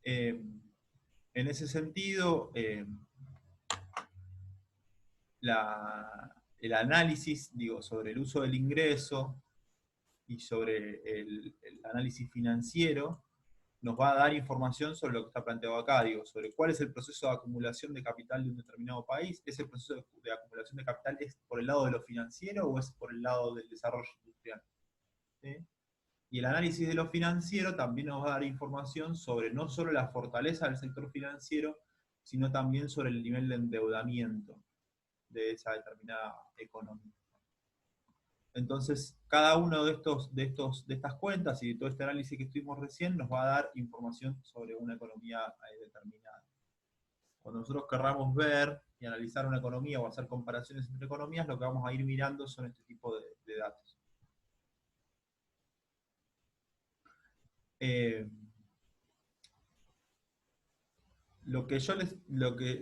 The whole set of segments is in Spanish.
En ese sentido, el análisis, digo, sobre el uso del ingreso y sobre el análisis financiero nos va a dar información sobre lo que está planteado acá, digo, sobre cuál es el proceso de acumulación de capital de un determinado país. ¿Ese proceso de acumulación de capital es por el lado de lo financiero o es por el lado del desarrollo industrial? ¿Sí? Y el análisis de lo financiero también nos va a dar información sobre no solo la fortaleza del sector financiero, sino también sobre el nivel de endeudamiento de esa determinada economía. Entonces, cada uno de estas cuentas y de todo este análisis que estuvimos recién nos va a dar información sobre una economía determinada. Cuando nosotros querramos ver y analizar una economía o hacer comparaciones entre economías, lo que vamos a ir mirando son este tipo de datos.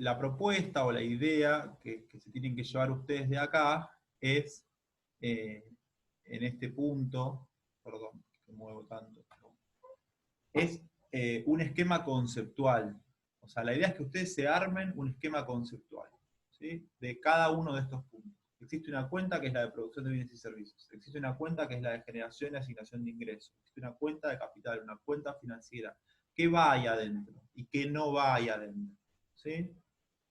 La propuesta o la idea que se tienen que llevar ustedes de acá es, en este punto, perdón, que muevo tanto, es un esquema conceptual. O sea, la idea es que ustedes se armen un esquema conceptual, ¿sí? De cada uno de estos puntos. Existe una cuenta que es la de producción de bienes y servicios. Existe una cuenta que es la de generación y asignación de ingresos. Existe una cuenta de capital, una cuenta financiera. ¿Qué va ahí adentro? ¿Y qué no va ahí adentro? ¿Sí?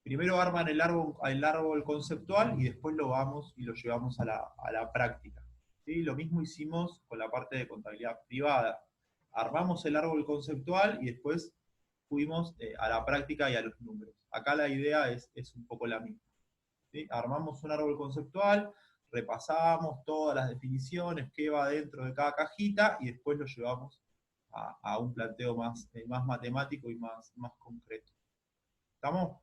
Primero arman el árbol conceptual y después lo vamos y lo llevamos a la práctica. ¿Sí? Lo mismo hicimos con la parte de contabilidad privada. Armamos el árbol conceptual y después fuimos a la práctica y a los números. Acá la idea es un poco la misma. ¿Sí? Armamos un árbol conceptual, repasamos todas las definiciones, qué va dentro de cada cajita y después lo llevamos a un planteo más matemático y más concreto. ¿Estamos?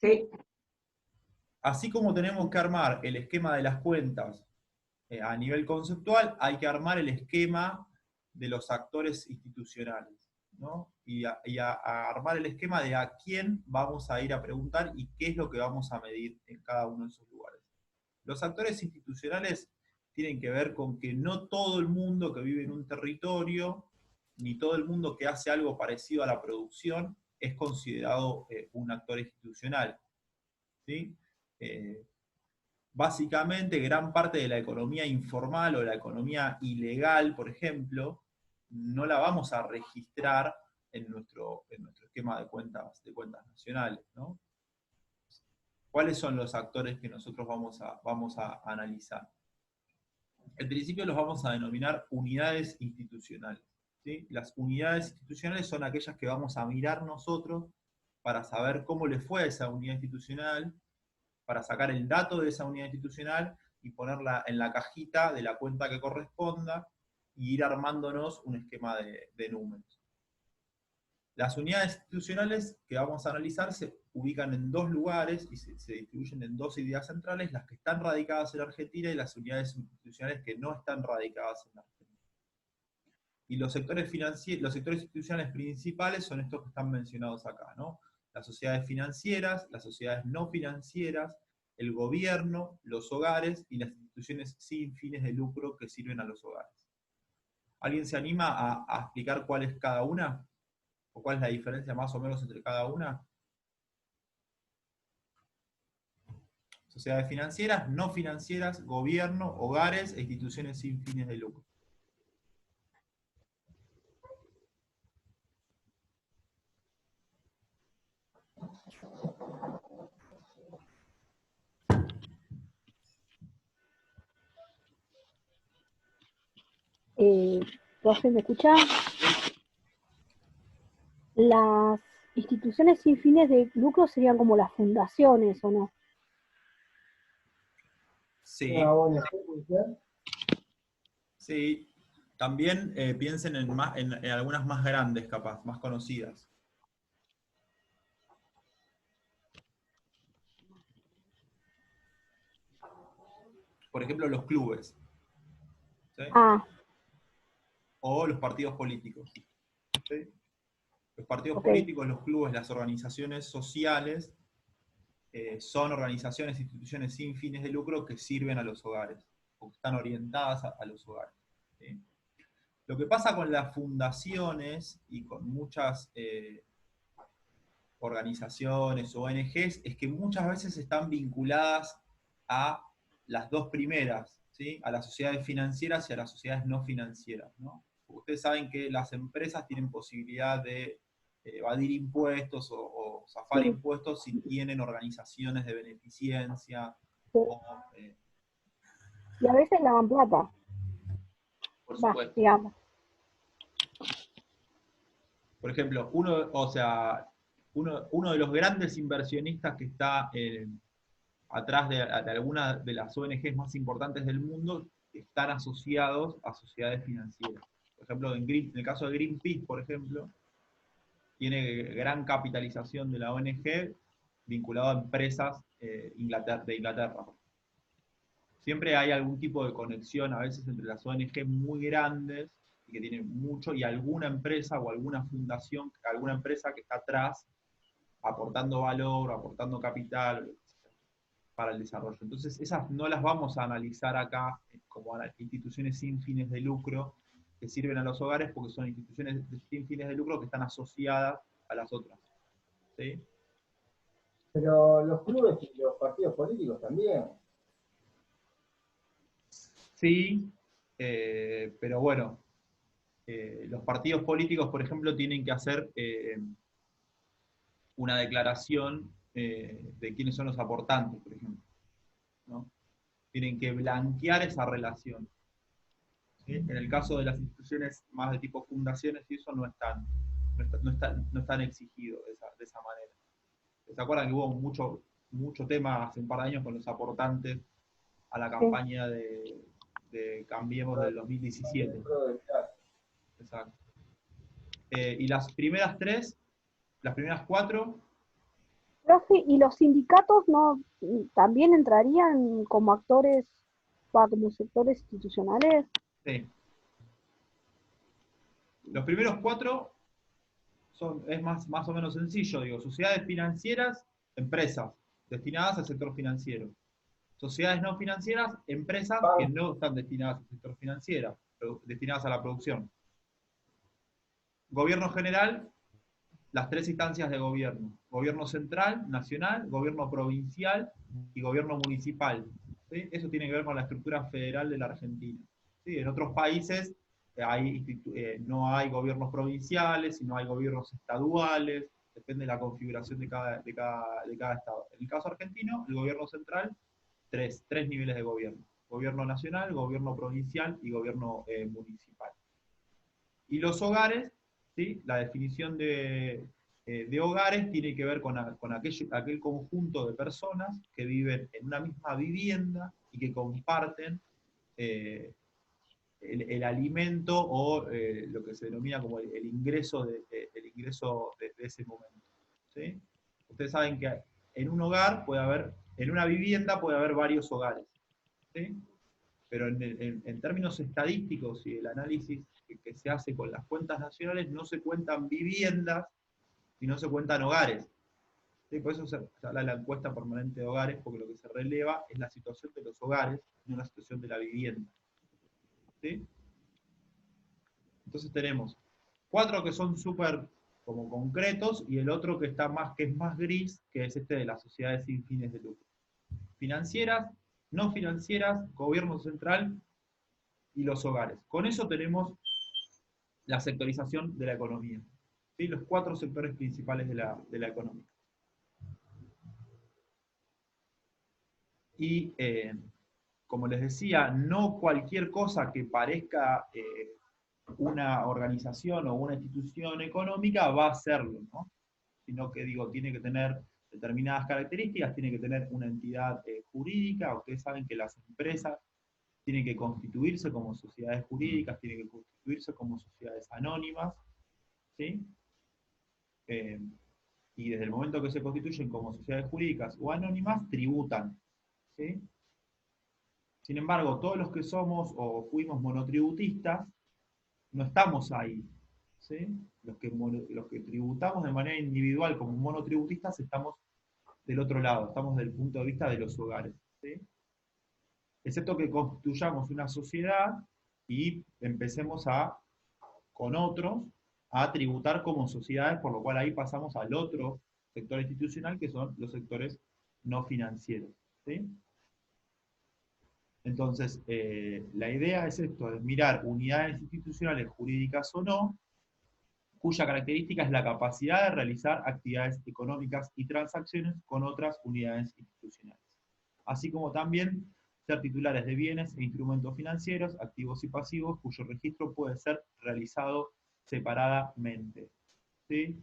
Sí. Así como tenemos que armar el esquema de las cuentas a nivel conceptual, hay que armar el esquema de los actores institucionales, ¿no? Y a armar el esquema de a quién vamos a ir a preguntar y qué es lo que vamos a medir en cada uno de esos lugares. Los actores institucionales tienen que ver con que no todo el mundo que vive en un territorio, ni todo el mundo que hace algo parecido a la producción, es considerado un actor institucional. ¿Sí? Básicamente, gran parte de la economía informal o la economía ilegal, por ejemplo, no la vamos a registrar en nuestro esquema de cuentas nacionales, ¿no? ¿Cuáles son los actores que nosotros vamos a analizar? En principio los vamos a denominar unidades institucionales. ¿Sí? Las unidades institucionales son aquellas que vamos a mirar nosotros para saber cómo le fue a esa unidad institucional, para sacar el dato de esa unidad institucional y ponerla en la cajita de la cuenta que corresponda y ir armándonos un esquema de números. Las unidades institucionales que vamos a analizar se ubican en dos lugares y se distribuyen en dos ideas centrales, las que están radicadas en Argentina y las unidades institucionales que no están radicadas en Argentina. Y los sectores institucionales principales son estos que están mencionados acá, ¿no? Las sociedades financieras, las sociedades no financieras, el gobierno, los hogares y las instituciones sin fines de lucro que sirven a los hogares. ¿Alguien se anima a explicar cuál es cada una? ¿O cuál es la diferencia más o menos entre cada una? Sociedades financieras, no financieras, gobierno, hogares e instituciones sin fines de lucro. Profe, ¿me escucha? Las instituciones sin fines de lucro serían como las fundaciones, ¿o no? Sí. Sí. También piensen en algunas más grandes, capaz, más conocidas. Por ejemplo, los clubes. ¿Sí? O los partidos políticos. ¿Sí? Los partidos políticos, los clubes, las organizaciones sociales son organizaciones, instituciones sin fines de lucro que sirven a los hogares, o que están orientadas a los hogares. ¿Sí? Lo que pasa con las fundaciones y con muchas organizaciones o ONGs es que muchas veces están vinculadas a las dos primeras, ¿sí? A las sociedades financieras y a las sociedades no financieras, ¿no? Ustedes saben que las empresas tienen posibilidad de evadir impuestos o zafar Sí, impuestos si tienen organizaciones de beneficencia sí. o, Y a veces lavan plata, por va, supuesto. digamos. Por ejemplo, uno de los grandes inversionistas que está atrás de algunas de las ONGs más importantes del mundo están asociados a sociedades financieras. Por ejemplo, en el caso de Greenpeace, por ejemplo, tiene gran capitalización de la ONG vinculado a empresas de Inglaterra. Siempre hay algún tipo de conexión a veces entre las ONG muy grandes y que tienen mucho y alguna empresa o alguna fundación, alguna empresa que está atrás aportando valor, aportando capital para el desarrollo. Entonces, esas no las vamos a analizar acá como instituciones sin fines de lucro que sirven a los hogares porque son instituciones sin fines de lucro que están asociadas a las otras. ¿Sí? Pero los clubes y los partidos políticos también. Sí, pero bueno, los partidos políticos, por ejemplo, tienen que hacer una declaración de quiénes son los aportantes, por ejemplo, ¿no? Tienen que blanquear esa relación. ¿Sí? En el caso de las instituciones más de tipo fundaciones, y eso no están exigidos de esa manera. ¿Se acuerdan que hubo mucho tema hace un par de años con los aportantes a la Sí. campaña de Cambiemos del 2017? Exacto. Y las primeras cuatro, Profe, ¿y los sindicatos no también entrarían como actores, como sectores institucionales? sí. Los primeros cuatro es más o menos sencillo, digo, sociedades financieras, empresas destinadas al sector financiero. Sociedades no financieras, empresas que no están destinadas al sector financiero, destinadas a la producción. Gobierno general, las tres instancias de gobierno. Gobierno central, nacional, gobierno provincial y gobierno municipal. ¿Sí? Eso tiene que ver con la estructura federal de la Argentina. ¿Sí? En otros países no hay gobiernos provinciales, sino hay gobiernos estaduales, depende de la configuración de cada estado. En el caso argentino, el gobierno central, tres niveles de gobierno. Gobierno nacional, gobierno provincial y gobierno municipal. Y los hogares, ¿sí? La definición de hogares tiene que ver con aquel conjunto de personas que viven en una misma vivienda y que comparten el alimento o lo que se denomina como el ingreso de ese momento. ¿Sí? Ustedes saben que en un hogar en una vivienda puede haber varios hogares. ¿Sí? Pero en términos estadísticos y el análisis que se hace con las cuentas nacionales, no se cuentan viviendas y no se cuentan hogares. ¿Sí? Por eso se habla de la encuesta permanente de hogares, porque lo que se releva es la situación de los hogares, no la situación de la vivienda. ¿Sí? Entonces tenemos cuatro que son súper como concretos y el otro que es más gris, que es este de las sociedades sin fines de lucro. Financieras, no financieras, gobierno central y los hogares. Con eso tenemos la sectorización de la economía. ¿Sí? Los cuatro sectores principales de la economía. Y como les decía, no cualquier cosa que parezca una organización o una institución económica va a serlo, ¿no? Sino que digo, tiene que tener determinadas características, tiene que tener una entidad jurídica. Ustedes saben que las empresas tienen que constituirse como sociedades jurídicas, tienen que constituirse como sociedades anónimas, ¿sí? Eh, y desde el momento que se constituyen como sociedades jurídicas o anónimas, tributan, ¿sí? Sin embargo, todos los que somos o fuimos monotributistas, no estamos ahí, ¿sí? Los que tributamos de manera individual como monotributistas estamos del otro lado, estamos desde el punto de vista de los hogares, ¿sí? Excepto que constituyamos una sociedad y empecemos a con otros a tributar como sociedades, por lo cual ahí pasamos al otro sector institucional, que son los sectores no financieros. ¿Sí? Entonces, la idea es esto, es mirar unidades institucionales jurídicas o no, cuya característica es la capacidad de realizar actividades económicas y transacciones con otras unidades institucionales, así como también ser titulares de bienes e instrumentos financieros, activos y pasivos, cuyo registro puede ser realizado separadamente. ¿Sí?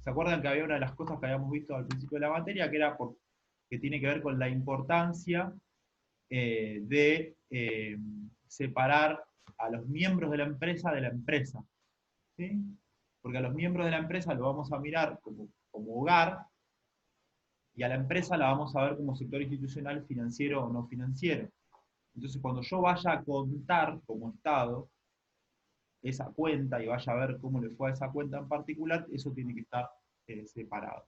¿Se acuerdan que había una de las cosas que habíamos visto al principio de la materia, que era que tiene que ver con la importancia de separar a los miembros de la empresa? ¿Sí? Porque a los miembros de la empresa lo vamos a mirar como hogar, y a la empresa la vamos a ver como sector institucional, financiero o no financiero. Entonces, cuando yo vaya a contar como Estado esa cuenta y vaya a ver cómo le fue a esa cuenta en particular, eso tiene que estar separado.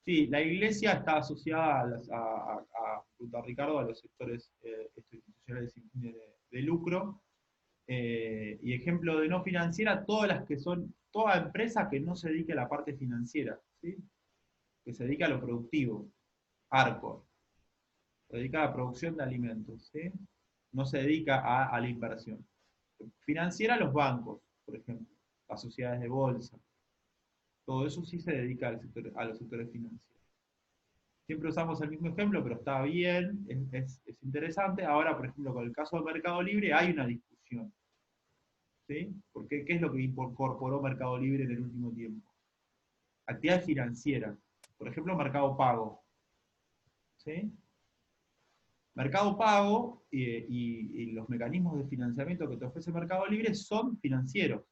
Sí, la iglesia está asociada junto a Ricardo, a los sectores institucionales sin fines de lucro. Y ejemplo de no financiera, toda empresa que no se dedique a la parte financiera, ¿sí? Que se dedica a lo productivo. Arcor, se dedica a la producción de alimentos, ¿sí? No se dedica a la inversión. Financiera, los bancos, por ejemplo, las sociedades de bolsa. Todo eso sí se dedica a los sectores financieros. Siempre usamos el mismo ejemplo, pero está bien, es interesante. Ahora, por ejemplo, con el caso de Mercado Libre hay una discusión. ¿Sí? Porque, ¿qué es lo que incorporó Mercado Libre en el último tiempo? Actividades financieras. Por ejemplo, Mercado Pago. ¿Sí? Mercado Pago y los mecanismos de financiamiento que te ofrece Mercado Libre son financieros.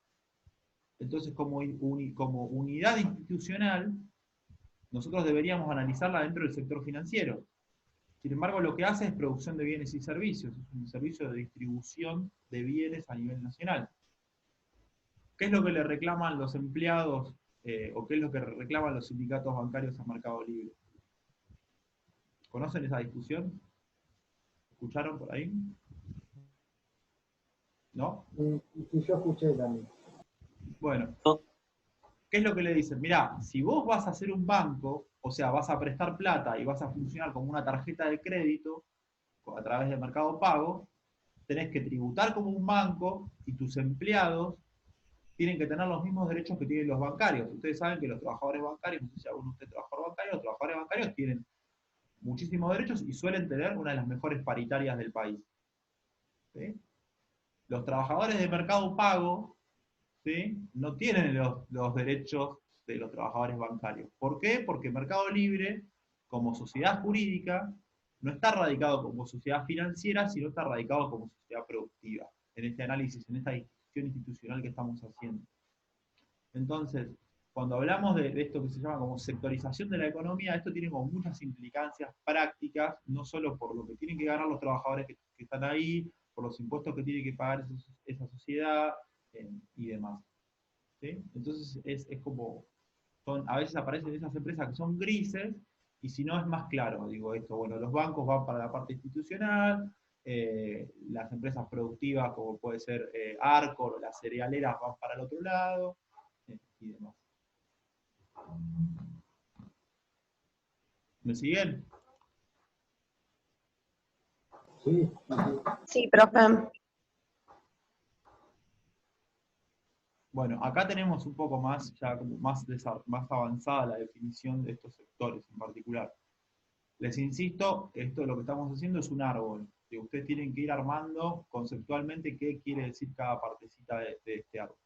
Entonces, como unidad institucional, nosotros deberíamos analizarla dentro del sector financiero. Sin embargo, lo que hace es producción de bienes y servicios. Es un servicio de distribución de bienes a nivel nacional. ¿Qué es lo que le reclaman los empleados o qué es lo que reclaman los sindicatos bancarios a Mercado Libre? ¿Conocen esa discusión? ¿Escucharon por ahí? ¿No? Y yo escuché también. Bueno, ¿qué es lo que le dicen? Mirá, si vos vas a ser un banco, o sea, vas a prestar plata y vas a funcionar como una tarjeta de crédito a través de Mercado Pago, tenés que tributar como un banco y tus empleados tienen que tener los mismos derechos que tienen los bancarios. Ustedes saben que los trabajadores bancarios, no sé si alguno de ustedes es trabajador bancario, los trabajadores bancarios tienen muchísimos derechos y suelen tener una de las mejores paritarias del país. ¿Sí? Los trabajadores de Mercado Pago, ¿sí?, no tienen los derechos de los trabajadores bancarios. ¿Por qué? Porque Mercado Libre, como sociedad jurídica, no está radicado como sociedad financiera, sino está radicado como sociedad productiva, en este análisis, en esta discusión institucional que estamos haciendo. Entonces, cuando hablamos de esto que se llama como sectorización de la economía, esto tiene como muchas implicancias prácticas, no solo por lo que tienen que ganar los trabajadores que están ahí, por los impuestos que tiene que pagar esa sociedad y demás. ¿Sí? Entonces es como, a veces aparecen esas empresas que son grises, y si no es más claro, digo esto, bueno, los bancos van para la parte institucional, las empresas productivas como puede ser Arcor o las cerealeras van para el otro lado, y demás. ¿Me siguen? Sí, Sí, profe. Bueno, acá tenemos un poco más, ya como más avanzada la definición de estos sectores en particular. Les insisto, esto lo que estamos haciendo es un árbol, que ustedes tienen que ir armando conceptualmente qué quiere decir cada partecita de este árbol.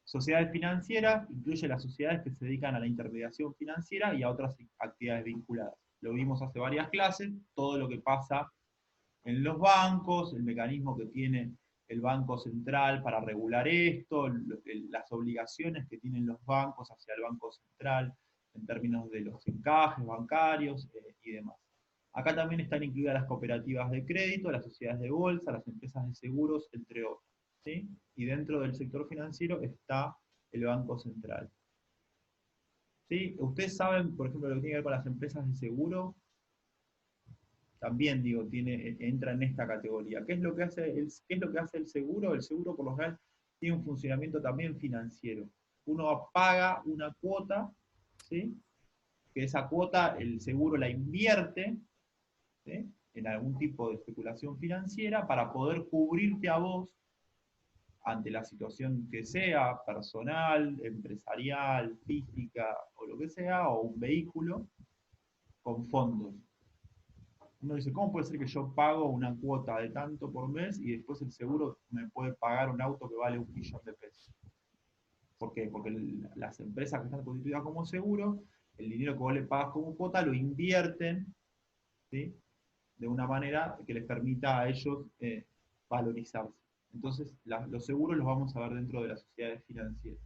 Sociedades financieras incluye las sociedades que se dedican a la intermediación financiera y a otras actividades vinculadas. Lo vimos hace varias clases, todo lo que pasa en los bancos, el mecanismo que tiene el Banco Central para regular esto, las obligaciones que tienen los bancos hacia el Banco Central en términos de los encajes bancarios y demás. Acá también están incluidas las cooperativas de crédito, las sociedades de bolsa, las empresas de seguros, entre otros. ¿Sí? Y dentro del sector financiero está el Banco Central. ¿Sí? Ustedes saben, por ejemplo, lo que tiene que ver con las empresas de seguro, también digo, entra en esta categoría. ¿Qué es lo que hace el seguro? El seguro, por lo general, tiene un funcionamiento también financiero. Uno paga una cuota, ¿sí? Que esa cuota el seguro la invierte, ¿sí? En algún tipo de especulación financiera para poder cubrirte a vos ante la situación que sea, personal, empresarial, física o lo que sea, o un vehículo, con fondos. Uno dice, ¿cómo puede ser que yo pago una cuota de tanto por mes y después el seguro me puede pagar un auto que vale 1.000.000 de pesos? ¿Por qué? Porque las empresas que están constituidas como seguro, el dinero que vos le pagas como cuota lo invierten, ¿sí? De una manera que les permita a ellos valorizarse. Entonces, los seguros los vamos a ver dentro de las sociedades financieras.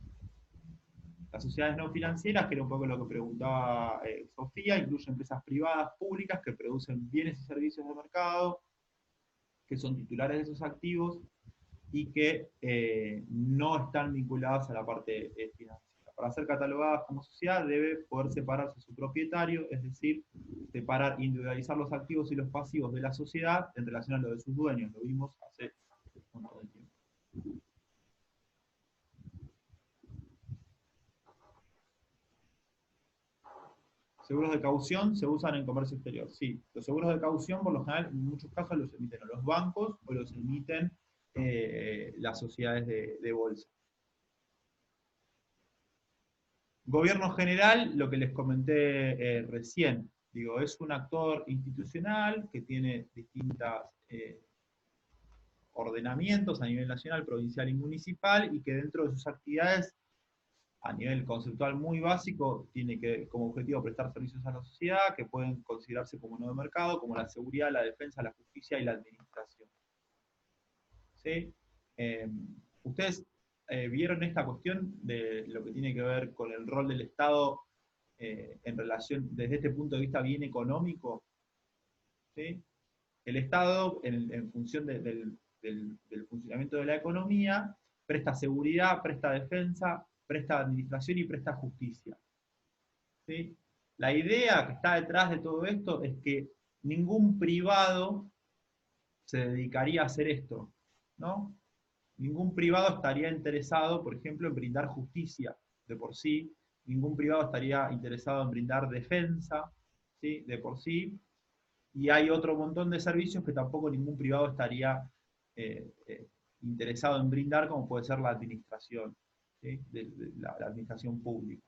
Las sociedades no financieras, que era un poco lo que preguntaba Sofía, incluyen empresas privadas, públicas, que producen bienes y servicios de mercado, que son titulares de esos activos y que no están vinculadas a la parte financiera. Para ser catalogadas como sociedad debe poder separarse su propietario, es decir, separar, individualizar los activos y los pasivos de la sociedad en relación a lo de sus dueños. Lo vimos hace un montón de tiempo. Seguros de caución se usan en comercio exterior. Sí, los seguros de caución, por lo general, en muchos casos los emiten los bancos o los emiten las sociedades de bolsa. Gobierno general, lo que les comenté recién, digo, es un actor institucional que tiene distintos ordenamientos a nivel nacional, provincial y municipal, y que dentro de sus actividades, a nivel conceptual muy básico, tiene que como objetivo prestar servicios a la sociedad, que pueden considerarse como no de mercado, como la seguridad, la defensa, la justicia y la administración. ¿Sí? Ustedes vieron esta cuestión de lo que tiene que ver con el rol del Estado en relación, desde este punto de vista bien económico, ¿sí? El Estado, en función del funcionamiento de la economía, presta seguridad, presta defensa, presta administración y presta justicia. ¿Sí? La idea que está detrás de todo esto es que ningún privado se dedicaría a hacer esto, ¿no? Ningún privado estaría interesado, por ejemplo, en brindar justicia de por sí, ningún privado estaría interesado en brindar defensa, ¿sí? De por sí, y hay otro montón de servicios que tampoco ningún privado estaría interesado en brindar, como puede ser la administración, ¿sí? de la administración pública.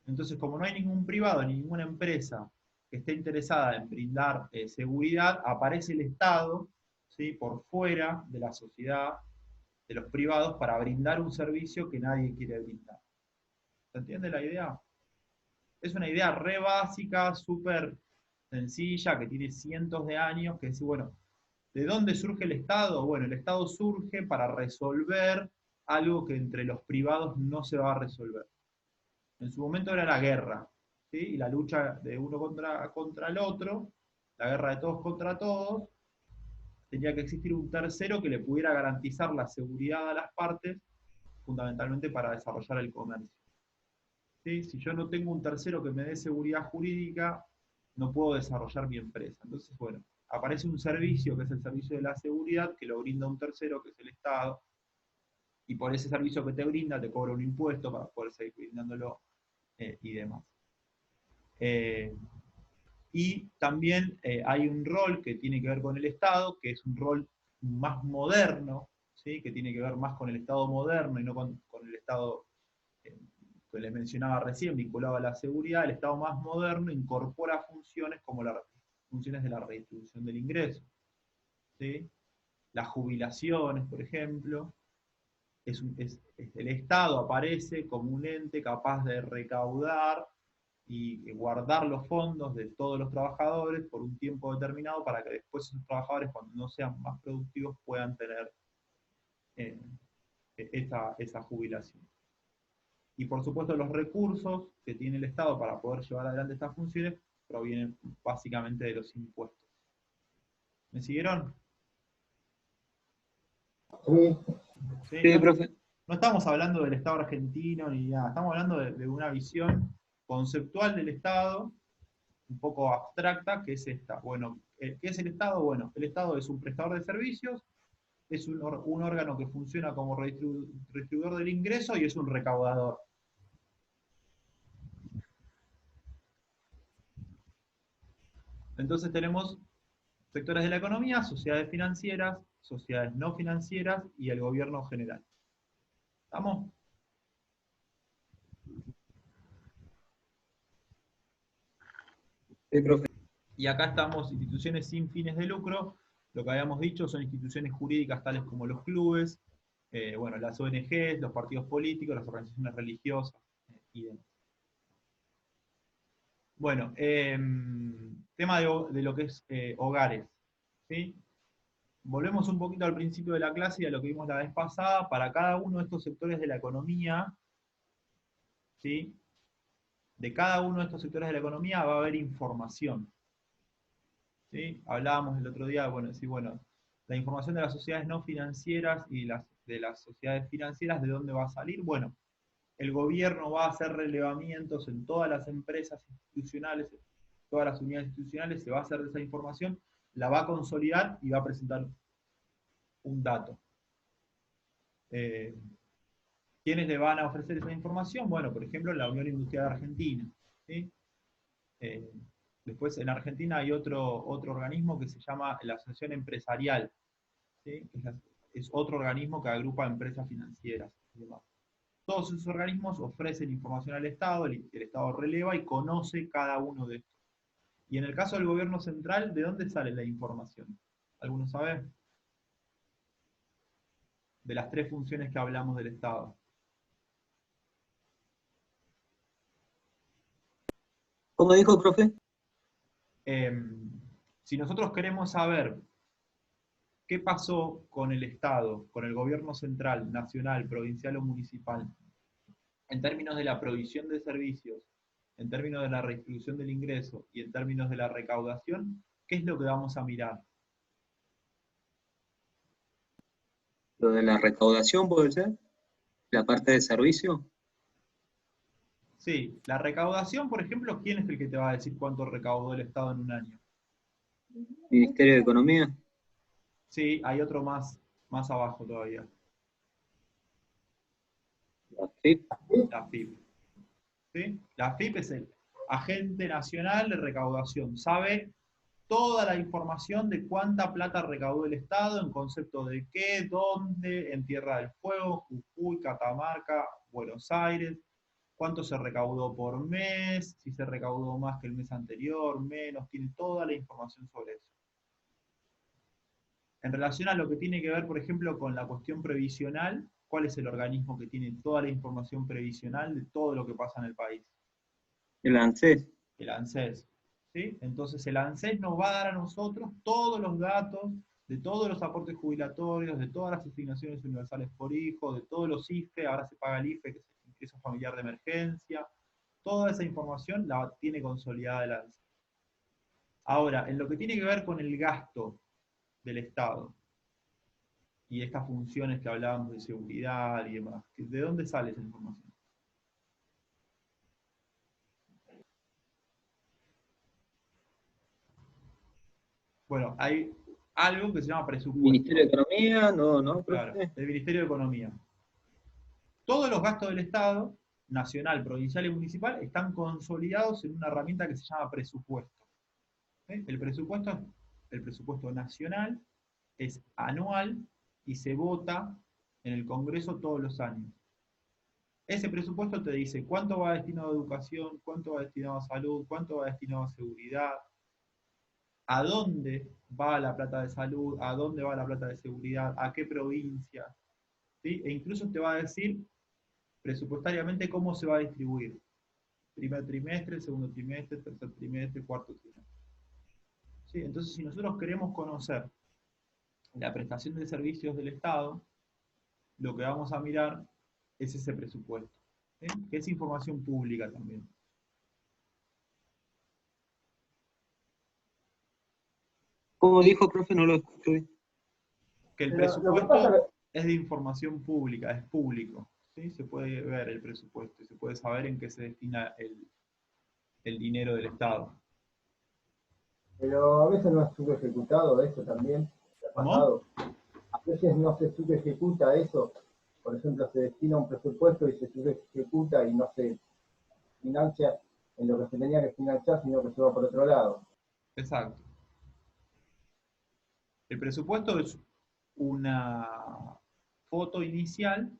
Entonces, como no hay ningún privado ni ninguna empresa que esté interesada en brindar seguridad, aparece el Estado, ¿sí? Por fuera de la sociedad, de los privados, para brindar un servicio que nadie quiere brindar. ¿Se entiende la idea? Es una idea re básica, súper sencilla, que tiene cientos de años, que dice, bueno, ¿de dónde surge el Estado? Bueno, el Estado surge para resolver algo que entre los privados no se va a resolver. En su momento era la guerra, ¿sí? Y la lucha de uno contra el otro, la guerra de todos contra todos. Tenía que existir un tercero que le pudiera garantizar la seguridad a las partes, fundamentalmente para desarrollar el comercio. ¿Sí? Si yo no tengo un tercero que me dé seguridad jurídica, no puedo desarrollar mi empresa. Entonces, bueno, aparece un servicio, que es el servicio de la seguridad, que lo brinda un tercero, que es el Estado, y por ese servicio que te brinda, te cobra un impuesto para poder seguir brindándolo y demás. Y también hay un rol que tiene que ver con el Estado, que es un rol más moderno, ¿sí? Que tiene que ver más con el Estado moderno y no con el Estado que les mencionaba recién, vinculado a la seguridad. El Estado más moderno incorpora funciones como las funciones de la redistribución del ingreso, ¿sí? Las jubilaciones, por ejemplo. El Estado aparece como un ente capaz de recaudar y guardar los fondos de todos los trabajadores por un tiempo determinado para que después esos trabajadores, cuando no sean más productivos, puedan tener esa jubilación. Y por supuesto los recursos que tiene el Estado para poder llevar adelante estas funciones provienen básicamente de los impuestos. ¿Me siguieron? Sí. ¿Sí? Sí, profe. No estamos hablando del Estado argentino ni nada, estamos hablando de una visión conceptual del Estado, un poco abstracta, que es esta. Bueno, ¿qué es el Estado? Bueno, el Estado es un prestador de servicios es un órgano que funciona como redistribuidor del ingreso y es un recaudador. Entonces tenemos sectores de la economía, sociedades financieras, sociedades no financieras y el gobierno general. ¿Estamos? Sí, profe. Y acá estamos, instituciones sin fines de lucro. Lo que habíamos dicho son instituciones jurídicas tales como los clubes, bueno, las ONGs, los partidos políticos, las organizaciones religiosas y demás. Bueno, tema de lo que es hogares. ¿Sí? Volvemos un poquito al principio de la clase y a lo que vimos la vez pasada. Para cada uno de estos sectores de la economía, ¿sí? De cada uno de estos sectores de la economía va a haber información. ¿Sí? Hablábamos el otro día, bueno, sí, bueno, la información de las sociedades no financieras y de las sociedades financieras, ¿de dónde va a salir? Bueno, el gobierno va a hacer relevamientos en todas las empresas institucionales, todas las unidades institucionales, se va a hacer de esa información, la va a consolidar y va a presentar un dato. ¿Quiénes le van a ofrecer esa información? Bueno, por ejemplo, la Unión Industrial Argentina. ¿Sí? Después en Argentina hay otro organismo que se llama la Asociación Empresarial. ¿Sí? Es otro organismo que agrupa empresas financieras y demás. Todos esos organismos ofrecen información al Estado, el Estado releva y conoce cada uno de estos. Y en el caso del gobierno central, ¿de dónde sale la información? ¿Alguno sabe? De las tres funciones que hablamos del Estado. ¿Cómo dijo, profe? Si nosotros queremos saber qué pasó con el Estado, con el gobierno central, nacional, provincial o municipal, en términos de la provisión de servicios, en términos de la redistribución del ingreso y en términos de la recaudación, ¿qué es lo que vamos a mirar? Lo de la recaudación, ¿puede ser? La parte de servicio. Sí, la recaudación, por ejemplo, ¿quién es el que te va a decir cuánto recaudó el Estado en un año? Ministerio de Economía. Sí, hay otro más abajo todavía. La FIP. La FIP. ¿Sí? La FIP es el Agente Nacional de Recaudación. Sabe toda la información de cuánta plata recaudó el Estado en concepto de qué, dónde, en Tierra del Fuego, Jujuy, Catamarca, Buenos Aires, cuánto se recaudó por mes, si se recaudó más que el mes anterior, menos, tiene toda la información sobre eso. En relación a lo que tiene que ver, por ejemplo, con la cuestión previsional, ¿cuál es el organismo que tiene toda la información previsional de todo lo que pasa en el país? El ANSES. El ANSES. ¿Sí? Entonces el ANSES nos va a dar a nosotros todos los datos de todos los aportes jubilatorios, de todas las asignaciones universales por hijo, de todos los IFE, ahora se paga el IFE, que es el ingreso familiar de emergencia. Toda esa información la tiene consolidada el ANSES. Ahora, en lo que tiene que ver con el gasto del Estado y estas funciones que hablábamos de seguridad y demás, ¿de dónde sale esa información? Bueno, hay algo que se llama presupuesto. Ministerio de Economía, no, Claro, profe. el Ministerio de Economía. Todos los gastos del Estado, nacional, provincial y municipal, están consolidados en una herramienta que se llama presupuesto. ¿Sí? El presupuesto nacional es anual y se vota en el Congreso todos los años. Ese presupuesto te dice cuánto va destinado a educación, cuánto va destinado a salud, cuánto va destinado a seguridad, a dónde va la plata de salud, a dónde va la plata de seguridad, a qué provincia, ¿sí? E incluso te va a decir presupuestariamente cómo se va a distribuir. Primer trimestre, segundo trimestre, tercer trimestre, cuarto trimestre. ¿Sí? Entonces, si nosotros queremos conocer la prestación de servicios del Estado, lo que vamos a mirar es ese presupuesto, ¿sí? Que es información pública también. ¿Cómo dijo, profe? No lo escuché. Que el Pero lo que pasa presupuesto es de información pública, es público. ¿Sí? Se puede ver el presupuesto y se puede saber en qué se destina el dinero del Estado. pero a veces no estuvo ejecutado esto también, ¿qué ha ¿Cómo? pasado? veces no se subejecuta eso. Por ejemplo, se destina un presupuesto y se subejecuta y no se financia en lo que se tenía que financiar, sino que se va por otro lado. Exacto. El presupuesto es una foto inicial,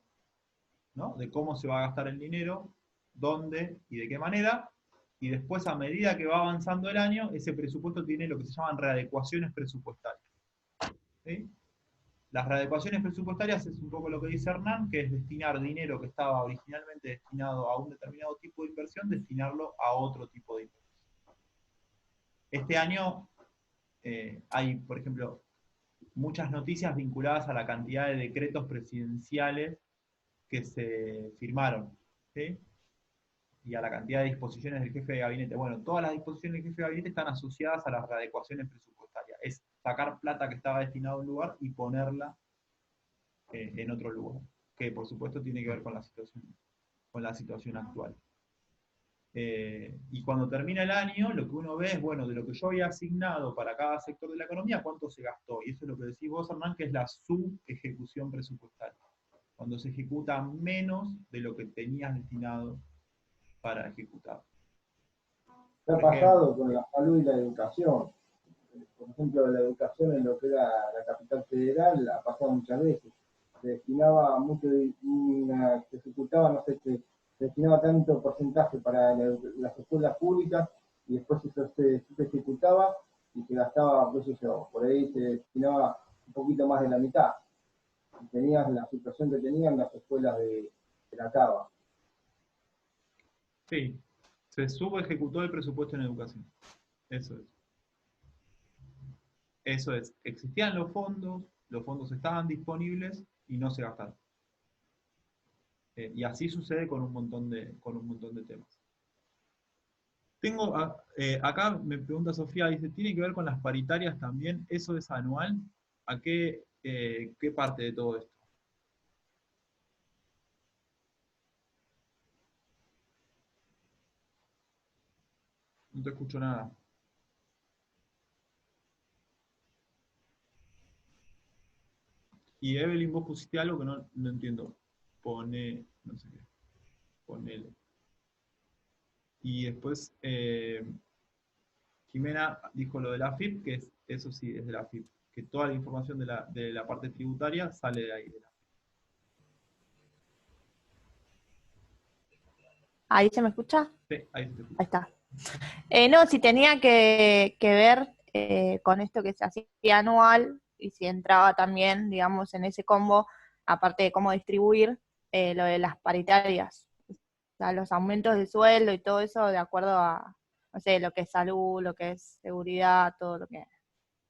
¿no?, de cómo se va a gastar el dinero, dónde y de qué manera, y después, a medida que va avanzando el año, ese presupuesto tiene lo que se llaman readecuaciones presupuestarias. ¿Sí? Las readecuaciones presupuestarias es un poco lo que dice Hernán, que es destinar dinero que estaba originalmente destinado a un determinado tipo de inversión, destinarlo a otro tipo de inversión. Este año hay, por ejemplo, muchas noticias vinculadas a la cantidad de decretos presidenciales que se firmaron, ¿sí?, y a la cantidad de disposiciones del jefe de gabinete. Bueno, todas las disposiciones del jefe de gabinete están asociadas a las readecuaciones presupuestarias. Es sacar plata que estaba destinada a un lugar y ponerla en otro lugar, que por supuesto tiene que ver con la situación actual. Y cuando termina el año, lo que uno ve es, bueno, de lo que yo había asignado para cada sector de la economía, cuánto se gastó. Y eso es lo que decís vos, Hernán, que es la subejecución presupuestaria. Cuando se ejecuta menos de lo que tenías destinado para ejecutar. ¿Qué ha Por ejemplo, pasado con la salud y la educación? Por ejemplo, la educación en lo que era la capital federal ha pasado muchas veces. Se destinaba mucho, se ejecutaba, no sé, se destinaba tanto porcentaje para las escuelas públicas y después eso se ejecutaba y se gastaba, qué sé yo, por ahí se destinaba un poquito más de la mitad. Y tenías la situación que tenían las escuelas de la Cava. sí, se subejecutó el presupuesto en educación. Eso es. Eso es. Existían los fondos estaban disponibles y no se gastaron. Y así sucede con un montón de temas. Acá me pregunta Sofía, dice, ¿tiene que ver con las paritarias también? ¿Eso es anual? ¿A qué parte de todo esto? No te escucho nada. Y Evelyn, vos pusiste algo que no entiendo. No sé qué, ponele. Y después Jimena dijo lo de la AFIP, eso sí, es de la AFIP, que toda la información de la parte tributaria sale de ahí. ¿Ahí se me escucha? Sí, ahí se te escucha. Ahí está. No, si tenía que ver con esto que se hacía anual y si entraba también, digamos, en ese combo, aparte de cómo distribuir, lo de las paritarias. O sea, los aumentos de sueldo y todo eso de acuerdo a, no sé, lo que es salud, lo que es seguridad, todo lo que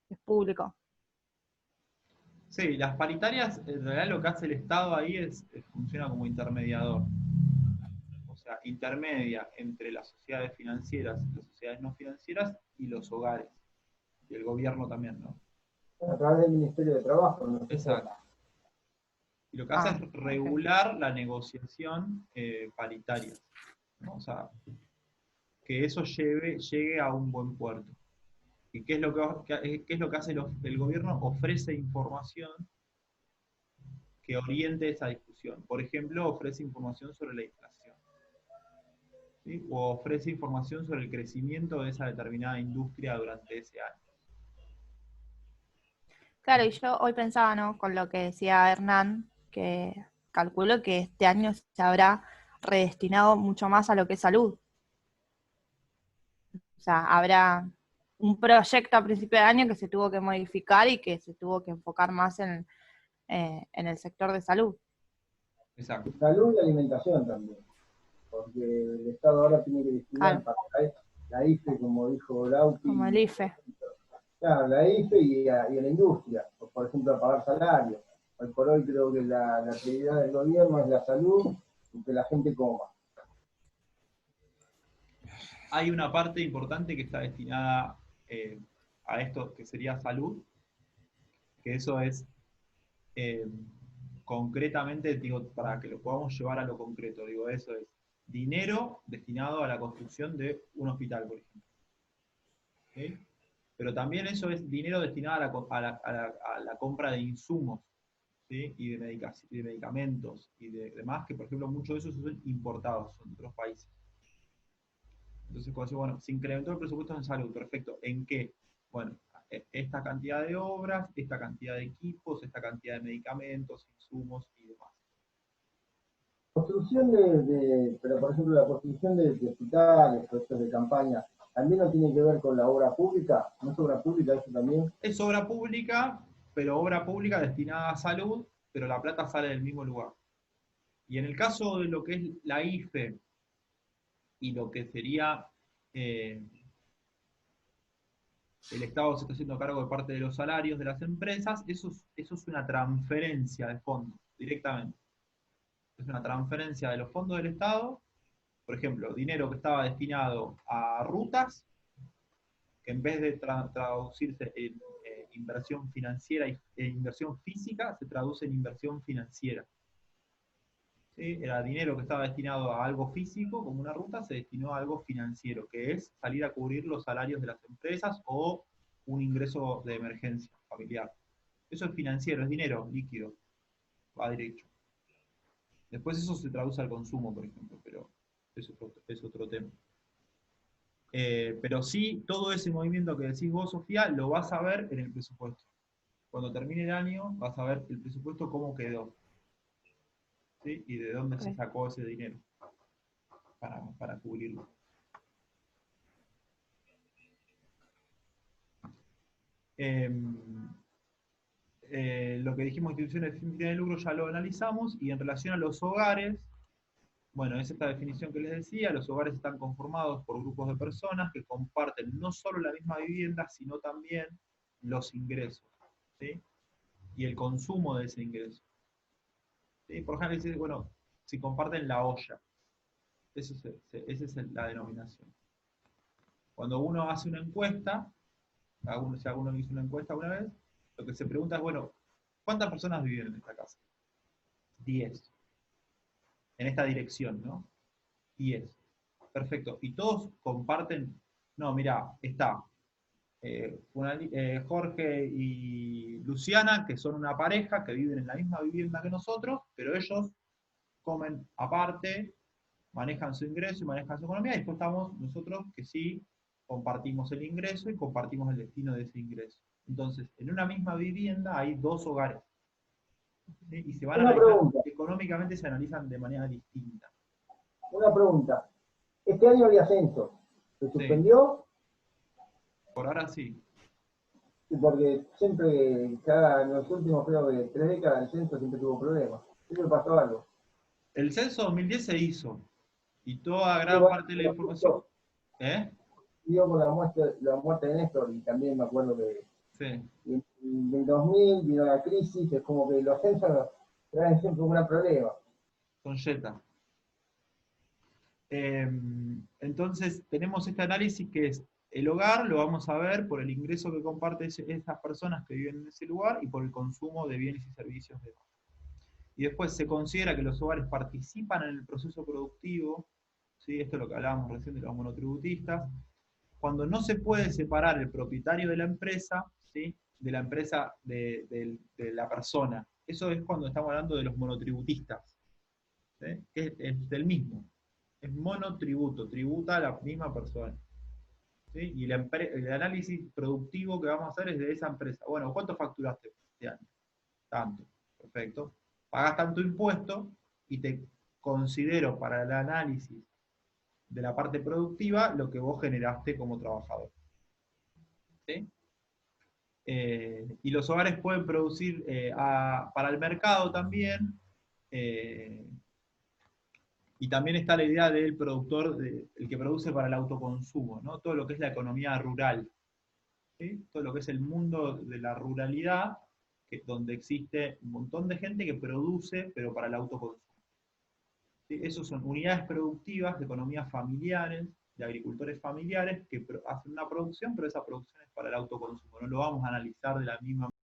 es público. Sí, las paritarias, en realidad lo que hace el Estado ahí funciona como intermediador. O sea, intermedia entre las sociedades financieras, las sociedades no financieras y los hogares. Y el gobierno también, ¿no? A través del Ministerio de Trabajo, ¿no? Exacto. Y lo que hace es regular la negociación paritaria, ¿no? O sea, que eso llegue a un buen puerto. ¿Y qué es lo qué es lo que hace el gobierno? Ofrece información que oriente esa discusión. Por ejemplo, ofrece información sobre la inflación, ¿sí?, o ofrece información sobre el crecimiento de esa determinada industria durante ese año. Claro, y yo hoy pensaba, ¿no?, con lo que decía Hernán, que calculo que este año se habrá redestinado mucho más a lo que es salud. O sea, habrá un proyecto a principio de año que se tuvo que modificar y que se tuvo que enfocar más en el sector de salud. Exacto. Salud y alimentación también, porque el Estado ahora tiene que destinar Claro, para la IFE, como dijo Lauti, como el IFE. claro, la IFE y a la industria, por ejemplo, a pagar salarios. Hoy por hoy creo que la prioridad del gobierno es la salud y que la gente coma. Hay una parte importante que está destinada a esto que sería salud, que eso es concretamente, digo, para que lo podamos llevar a lo concreto, digo, eso es dinero destinado a la construcción de un hospital, por ejemplo. ¿Sí? Pero también eso es dinero destinado a la compra de insumos ¿sí? Y de medicamentos y de demás, que por ejemplo muchos de esos son importados, son de otros países. Entonces, cuando digo, bueno, se incrementó el presupuesto en salud, perfecto. ¿En qué? Bueno, esta cantidad de obras, esta cantidad de equipos, esta cantidad de medicamentos, insumos y demás. Construcción pero por ejemplo, la construcción de hospitales, proyectos de campaña, ¿también no tiene que ver con la obra pública? ¿No es obra pública eso también? Es obra pública, pero obra pública destinada a salud, pero la plata sale del mismo lugar. Y en el caso de lo que es la IFE y lo que sería el Estado se está haciendo cargo de parte de los salarios de las empresas, eso es una transferencia de fondos, directamente. Es una transferencia de los fondos del Estado, por ejemplo, dinero que estaba destinado a rutas, que en vez de traducirse en inversión financiera e inversión física, se traduce en inversión financiera. ¿Sí? Era dinero que estaba destinado a algo físico, como una ruta, se destinó a algo financiero, que es salir a cubrir los salarios de las empresas o un ingreso de emergencia familiar. Eso es financiero, es dinero líquido, va derecho. Después eso se traduce al consumo, por ejemplo, pero es otro tema. Pero sí, todo ese movimiento que decís vos, Sofía, lo vas a ver en el presupuesto. Cuando termine el año, vas a ver el presupuesto cómo quedó. ¿Sí? Y de dónde se sacó ese dinero para cubrirlo. Lo que dijimos, instituciones sin fines de lucro, ya lo analizamos, y en relación a los hogares, bueno, es esta definición que les decía, los hogares están conformados por grupos de personas que comparten no solo la misma vivienda, sino también los ingresos, ¿sí? Y el consumo de ese ingreso. ¿Sí? Por ejemplo, dice, bueno, si comparten la olla, esa es la denominación. Cuando uno hace una encuesta, si alguno hizo una encuesta una vez, lo que se pregunta es, bueno, ¿cuántas personas viven en esta casa? 10. En esta dirección, ¿no? 10. Perfecto. Y todos comparten, no, mira, está Jorge y Luciana, que son una pareja que viven en la misma vivienda que nosotros, pero ellos comen aparte, manejan su ingreso y manejan su economía, y después estamos nosotros que sí compartimos el ingreso y compartimos el destino de ese ingreso. Entonces, en una misma vivienda hay dos hogares. ¿Sí? Y se van a analizar, económicamente se analizan de manera distinta. Una pregunta. Este año había censo. ¿Se suspendió? Sí. Por ahora sí. Sí, porque siempre, en los últimos, creo que 3 décadas, el censo siempre tuvo problemas. Siempre pasó algo. El censo 2010 se hizo. Y toda gran parte de la información... Dio con la muerte de Néstor, y también me acuerdo que sí. En el 2000 vino la crisis, es como que los censos traen siempre un gran problema. Con Jetta. Entonces, tenemos este análisis que es el hogar, lo vamos a ver por el ingreso que comparten esas personas que viven en ese lugar y por el consumo de bienes y servicios de base. Y después se considera que los hogares participan en el proceso productivo, ¿sí? Esto es lo que hablábamos recién de los monotributistas, cuando no se puede separar el propietario de la empresa, ¿sí? De la empresa de la persona. Eso es cuando estamos hablando de los monotributistas, ¿sí? Es del mismo. Es monotributo, tributa a la misma persona. ¿Sí? Y el análisis productivo que vamos a hacer es de esa empresa. Bueno, ¿cuánto facturaste este año? Tanto. Perfecto. Pagas tanto impuesto y te considero para el análisis de la parte productiva lo que vos generaste como trabajador. ¿Sí? Y los hogares pueden producir para el mercado también, y también está la idea del productor, el que produce para el autoconsumo, ¿no? Todo lo que es la economía rural, ¿sí? Todo lo que es el mundo de la ruralidad, donde existe un montón de gente que produce, pero para el autoconsumo. ¿Sí? Esos son unidades productivas de economías familiares, de agricultores familiares, que hacen una producción, pero esa producción es para el autoconsumo. No lo vamos a analizar de la misma